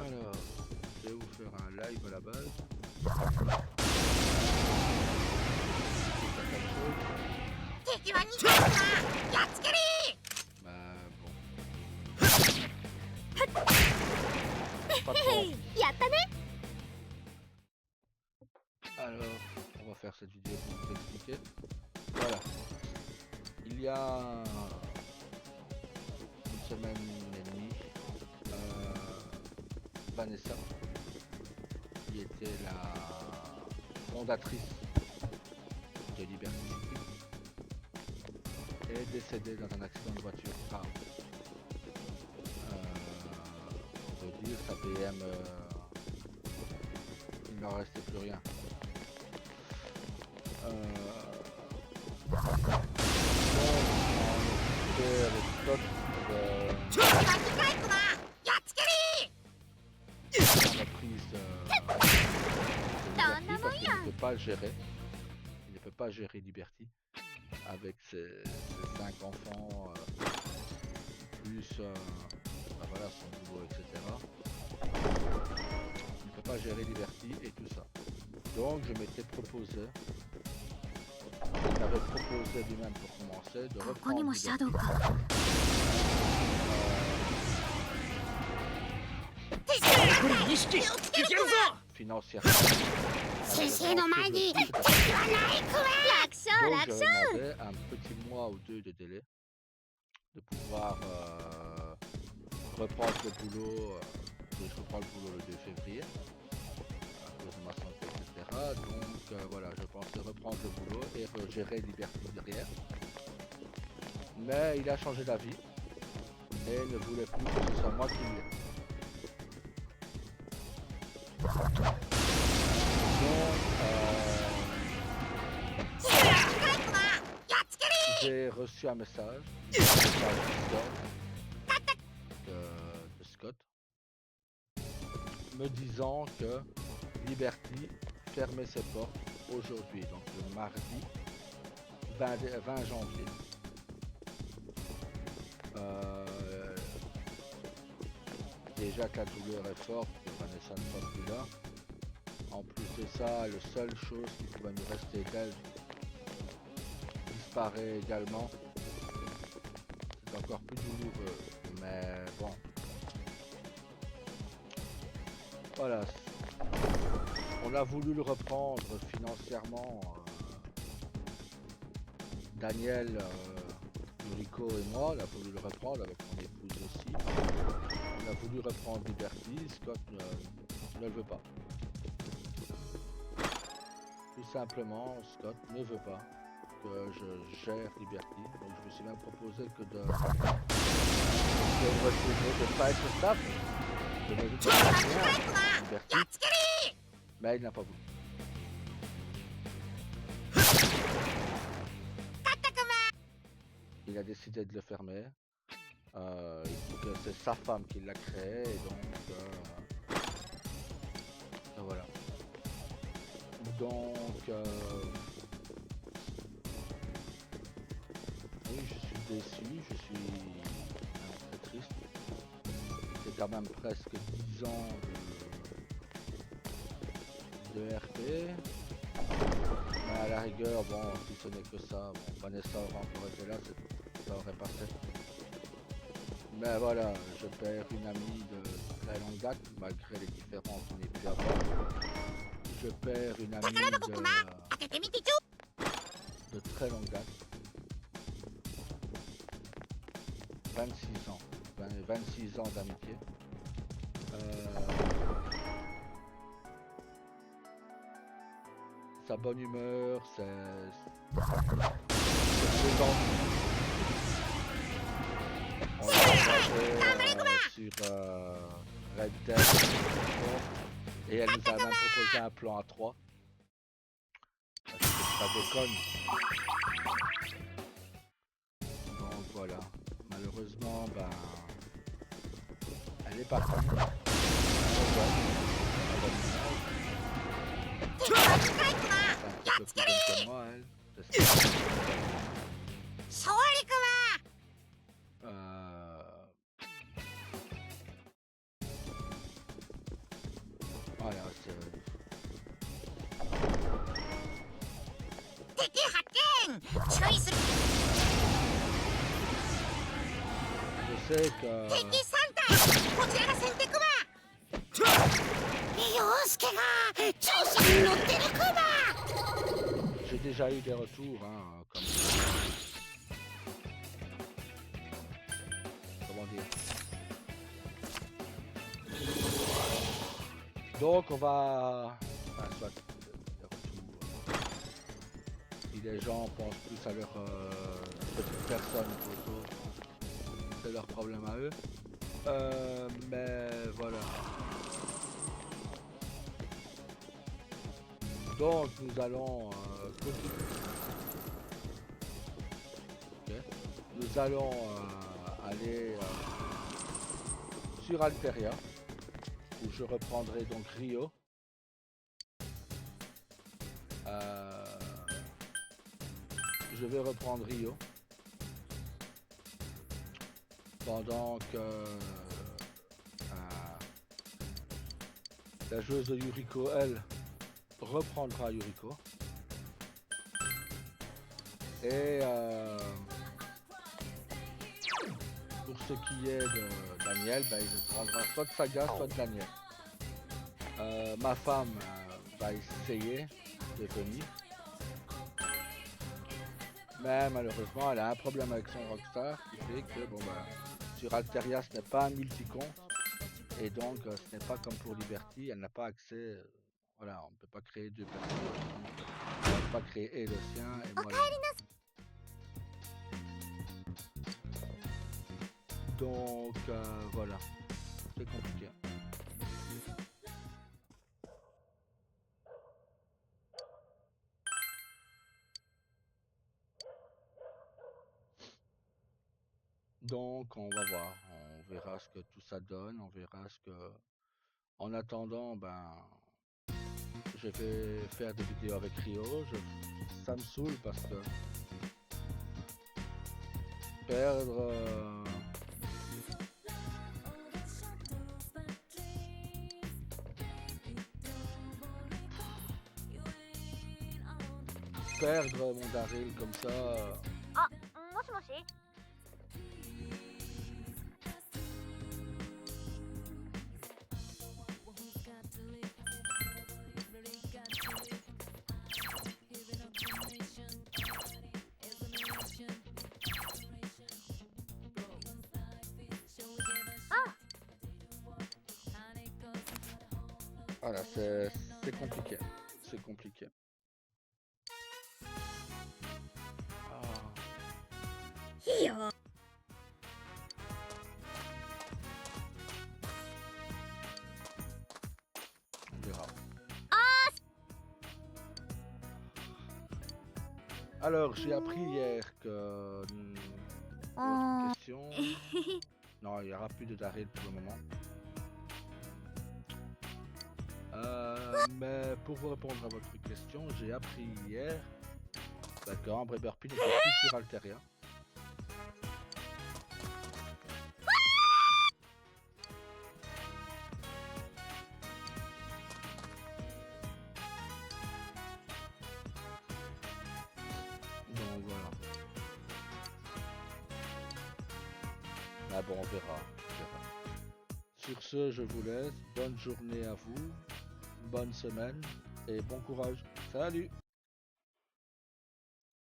Alors, je vais vous faire un live à la base. Bah bon. Pas trop envie. Alors, on va faire cette vidéo pour vous expliquer. Voilà. Il y a une semaine et demie, Vanessa, qui était la fondatrice de Liberty City, est décédée dans un accident de voiture grave. On peut dire sa BM, il n'en restait plus rien. Donc, on était le stock de la reprise de Liberty parce qu'il ne peut pas le gérer. Il ne peut pas gérer Liberty avec ses 5 enfants, plus ben voilà, son boulot, etc. Il ne peut pas gérer Liberty et tout ça. Donc je m'étais proposé, il m'avait proposé lui-même pour commencer de reprendre Liberty. Financièrement. Donc je demandais un petit mois ou 2 de délai de pouvoir reprendre le boulot. Je reprends le boulot le 2 février à cause de ma santé, etc. Donc voilà, je pensais reprendre le boulot et gérer Liberty derrière. Mais il a changé d'avis et ne voulait plus que ce soit moi qui l'ai. J'ai reçu un message de Scott me disant que Liberty fermait ses portes aujourd'hui, donc le mardi 20 janvier. Déjà que la douleur est forte, que Vanessa ne soit plus là. En plus de ça, la seule chose qui pouvait nous rester d'elle disparaît également. C'est encore plus douloureux, mais bon. Voilà. On a voulu le reprendre financièrement. Daniel, Rico et moi, on a voulu le reprendre avec mon épouse aussi. On a voulu reprendre Liberty, Scott ne le veut pas. Tout simplement, Scott ne veut pas que je gère Liberty, donc je me suis même proposé que de retirer, de ne pas être staff, de ne rien Liberty, mais il n'a pas voulu. Il a décidé de le fermer. C'est sa femme qui l'a créé, et donc voilà. Donc oui, je suis déçu, je suis très triste. C'est quand même presque 10 ans de RP. Mais à la rigueur, bon, si ce n'est que ça, bon, Vanessa aurait encore été là, ça aurait passé. Mais voilà, je perds une amie de très longue date, malgré les différences qu'on ait pu avoir. Je perds une amie de très longue date. 26 ans. 26 ans d'amitié. Sa bonne humeur, c'est on l'a sur Red Dead et elle nous a même proposé un plan à 3. Ça déconne. Donc voilà. Malheureusement, ben, elle est partie. C'est un petit peu plus jeune que moi, elle. Voilà, c'est... Je sais que... J'ai déjà eu des retours, hein, comme... Comment dire? Donc on va... Enfin, soit des retours. Si les gens pensent plus à leur petite personne plutôt, c'est leur problème à eux. Mais voilà. Donc nous allons continuer. Okay. Nous allons aller sur Alteria, où je reprendrai donc Rio. Je vais reprendre Rio. Pendant que la joueuse de Yuriko, elle, reprendra Yuriko. Et pour ce qui est de Daniel, ben, il prendra soit de Saga, soit de Daniel. Ma femme va essayer de venir. Mais malheureusement, elle a un problème avec son Rockstar qui fait que bon, ben, sur Alteria, ce n'est pas un multi-compte. Et donc, ce n'est pas comme pour Liberty, elle n'a pas accès. Voilà, on ne peut pas créer deux personnes. On ne peut pas créer le sien et moi. Donc, voilà. C'est compliqué. Donc, on va voir. On verra ce que tout ça donne. On verra ce que. En attendant, ben. Je vais faire des vidéos avec Rio. Ça me saoule parce que. Perdre. Perdre mon Daryl comme ça. Ah, もしもし Voilà, c'est compliqué. C'est compliqué. On verra. Alors, j'ai appris hier que... Autre question... Non, il n'y aura plus de Daryl pour le moment. Mais pour vous répondre à votre question, j'ai appris hier que Ambre et Burpee n'étaient plus sur Alteria. Donc voilà. Ah bon, on verra. Sur ce, je vous laisse. Bonne journée à vous. Bonne semaine et bon courage. Salut!